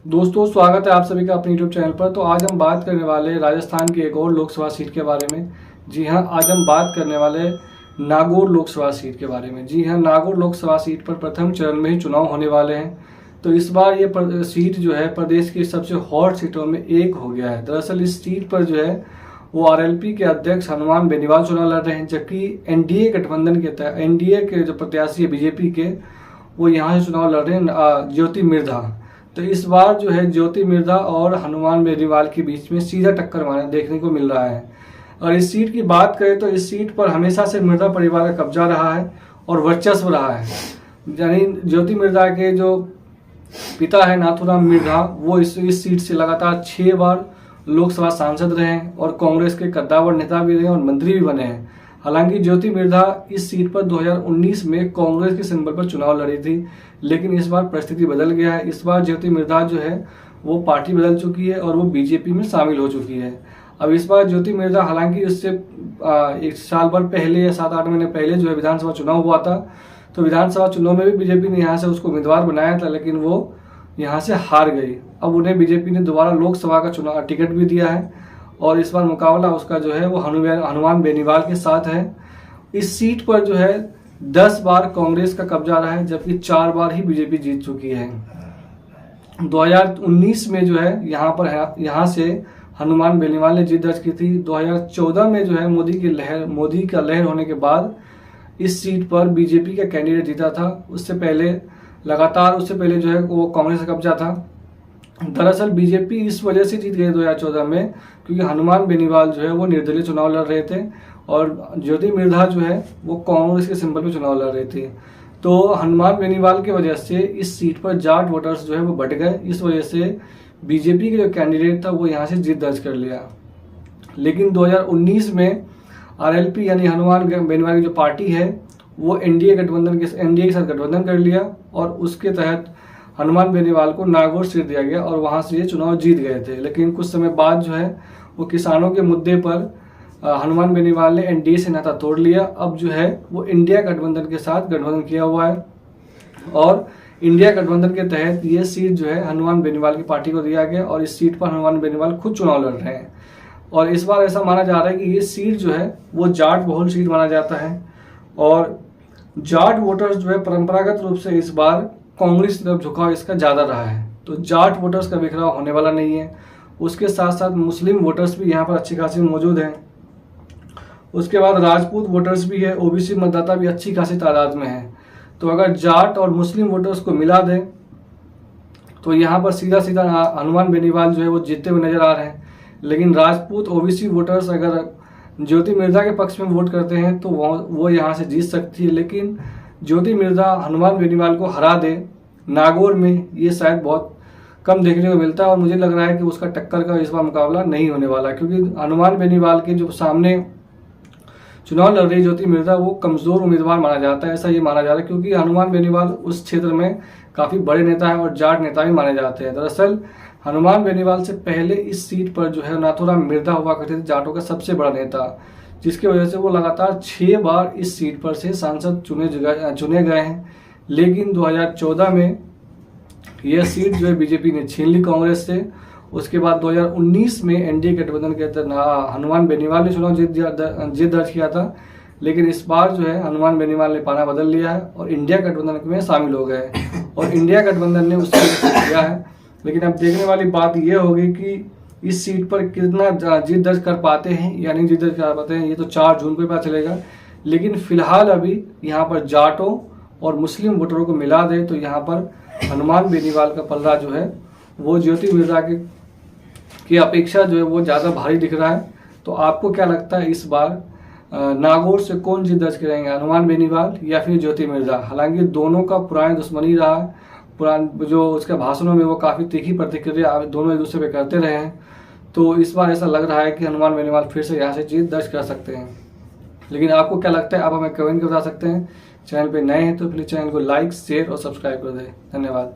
दोस्तों स्वागत है आप सभी का अपने यूट्यूब चैनल पर। तो आज हम बात करने वाले राजस्थान की एक और लोकसभा सीट के बारे में। जी हां, आज हम बात करने वाले नागौर लोकसभा सीट के बारे में। जी हां, नागौर लोकसभा सीट पर प्रथम चरण में ही चुनाव होने वाले हैं। तो इस बार ये सीट जो है प्रदेश की सबसे हॉट सीटों में एक हो गया है। दरअसल इस सीट पर जो है वो आरएलपी के अध्यक्ष हनुमान बेनीवाल चुनाव लड़ रहे हैं, जबकि एनडीए गठबंधन के तहत एनडीए के जो प्रत्याशी है बीजेपी के, वो यहाँ से चुनाव लड़ रहे हैं ज्योति मिर्धा। तो इस बार जो है ज्योति मिर्धा और हनुमान बेनीवाल के बीच में सीधा टक्कर देखने को मिल रहा है। और इस सीट की बात करें तो इस सीट पर हमेशा से मिर्धा परिवार का कब्जा रहा है और वर्चस्व रहा है। यानी ज्योति मिर्धा के जो पिता है नाथूराम मिर्धा, वो इस सीट से लगातार 6 बार लोकसभा सांसद रहे हैं और कांग्रेस के कद्दावर नेता भी रहे और मंत्री भी बने हैं। हालांकि ज्योति मिर्धा इस सीट पर 2019 में कांग्रेस के सिंबल पर चुनाव लड़ी थी, लेकिन इस बार परिस्थिति बदल गया है। इस बार ज्योति मिर्धा जो है वो पार्टी बदल चुकी है और वो बीजेपी में शामिल हो चुकी है। अब इस बार ज्योति मिर्धा, हालांकि उससे 1 साल भर पहले या 7-8 महीने पहले जो है विधानसभा चुनाव हुआ था, तो विधानसभा चुनाव में भी बीजेपी ने यहाँ से उसको उम्मीदवार बनाया था, लेकिन वो यहाँ से हार गई। अब उन्हें बीजेपी ने दोबारा लोकसभा का चुनाव टिकट भी दिया है और इस बार मुकाबला उसका जो है वो हनुमान बेनीवाल के साथ है। इस सीट पर जो है 10 बार कांग्रेस का कब्जा रहा है, जबकि 4 बार ही बीजेपी जीत चुकी है। 2019 में जो है यहाँ से हनुमान बेनीवाल ने जीत दर्ज की थी। 2014 में जो है मोदी का लहर होने के बाद इस सीट पर बीजेपी का कैंडिडेट जीता था। उससे पहले जो है वो कांग्रेस का कब्जा था। दरअसल बीजेपी इस वजह से जीत गई 2014 में, क्योंकि हनुमान बेनीवाल जो है वो निर्दलीय चुनाव लड़ रहे थे और ज्योति मिर्धा जो है वो कांग्रेस के सिंबल पे चुनाव लड़ रहे थे। तो हनुमान बेनीवाल की वजह से इस सीट पर जाट वोटर्स जो है वो बढ़ गए। इस वजह से बीजेपी के जो कैंडिडेट था वो यहाँ से जीत दर्ज कर लिया। लेकिन 2019 में आरएलपी यानी हनुमान बेनीवाल की जो पार्टी है वो एनडीए के साथ गठबंधन कर लिया और उसके तहत हनुमान बेनीवाल को नागौर सीट दिया गया और वहां से ये चुनाव जीत गए थे। लेकिन कुछ समय बाद जो है वो किसानों के मुद्दे पर हनुमान बेनीवाल ने एनडीए से नाता तोड़ लिया। अब जो है वो इंडिया गठबंधन के साथ गठबंधन किया हुआ है और इंडिया गठबंधन के तहत ये सीट जो है हनुमान बेनीवाल की पार्टी को दिया गया और इस सीट पर हनुमान बेनीवाल खुद चुनाव लड़ रहे हैं। और इस बार ऐसा माना जा रहा है कि ये सीट जो है वो जाट बहुल सीट माना जाता है और जाट वोटर्स जो है परंपरागत रूप से इस बार कांग्रेस की तरफ झुकाव इसका ज़्यादा रहा है। तो जाट वोटर्स का बिखराव होने वाला नहीं है। उसके साथ साथ मुस्लिम वोटर्स भी यहाँ पर अच्छी खासी मौजूद हैं। उसके बाद राजपूत वोटर्स भी है, ओबीसी मतदाता भी अच्छी खासी तादाद में है। तो अगर जाट और मुस्लिम वोटर्स को मिला दें तो यहाँ पर सीधा हनुमान बेनीवाल जो है वो जीतते हुए नजर आ रहे हैं। लेकिन राजपूत ओबीसी वोटर्स अगर ज्योति मिर्धा के पक्ष में वोट करते हैं तो वो यहाँ से जीत सकती है। लेकिन ज्योति मिर्धा हनुमान बेनीवाल को हरा दे नागौर में, ये शायद बहुत कम देखने को मिलता है और मुझे लग रहा है कि उसका टक्कर का इस बार मुकाबला नहीं होने वाला, क्योंकि हनुमान बेनीवाल के जो सामने चुनाव लड़ रही ज्योति मिर्धा वो कमजोर उम्मीदवार माना जाता है। ऐसा ये माना जा रहा है क्योंकि हनुमान बेनीवाल उस क्षेत्र में काफी बड़े नेता है और जाट नेता भी माने जाते हैं। दरअसल हनुमान बेनीवाल से पहले इस सीट पर जो है नाथूराम मिर्धा हुआ करते थे, जाटों का सबसे बड़ा नेता, जिसकी वजह से वो लगातार 6 बार इस सीट पर से सांसद चुने गए हैं। लेकिन 2014 में यह सीट जो है बीजेपी ने छीन ली कांग्रेस से। उसके बाद 2019 में एनडीए गठबंधन के तहत हनुमान बेनीवाल ने चुनाव जीत दर्ज किया था। लेकिन इस बार जो है हनुमान बेनीवाल ने पाना बदल लिया है और इंडिया गठबंधन में शामिल हो गए और इंडिया गठबंधन ने उसको किया है। लेकिन अब देखने वाली बात यह होगी कि इस सीट पर कितना जीत दर्ज कर पाते हैं या नहीं जीत दर्ज कर पाते हैं, ये तो 4 जून को पता चलेगा। लेकिन फिलहाल अभी यहाँ पर जाटों और मुस्लिम वोटरों को मिला दे तो यहाँ पर हनुमान बेनीवाल का पलड़ा जो है वो ज्योति मिर्धा की अपेक्षा जो है वो ज़्यादा भारी दिख रहा है। तो आपको क्या लगता है इस बार नागौर से कौन जीत दर्ज करेंगे, हनुमान बेनीवाल या फिर ज्योति मिर्धा? हालांकि दोनों का पुरानी दुश्मनी रहा है, जो उसके भाषणों में वो काफ़ी तीखी प्रतिक्रिया दोनों एक दूसरे पे करते रहे हैं। तो इस बार ऐसा लग रहा है कि हनुमान बेनीवाल फिर से यहाँ से जीत दर्ज कर सकते हैं। लेकिन आपको क्या लगता है आप हमें कमेंट कर बता सकते हैं। चैनल पे नए हैं तो प्लीज़ चैनल को लाइक, शेयर और सब्सक्राइब कर दें। धन्यवाद।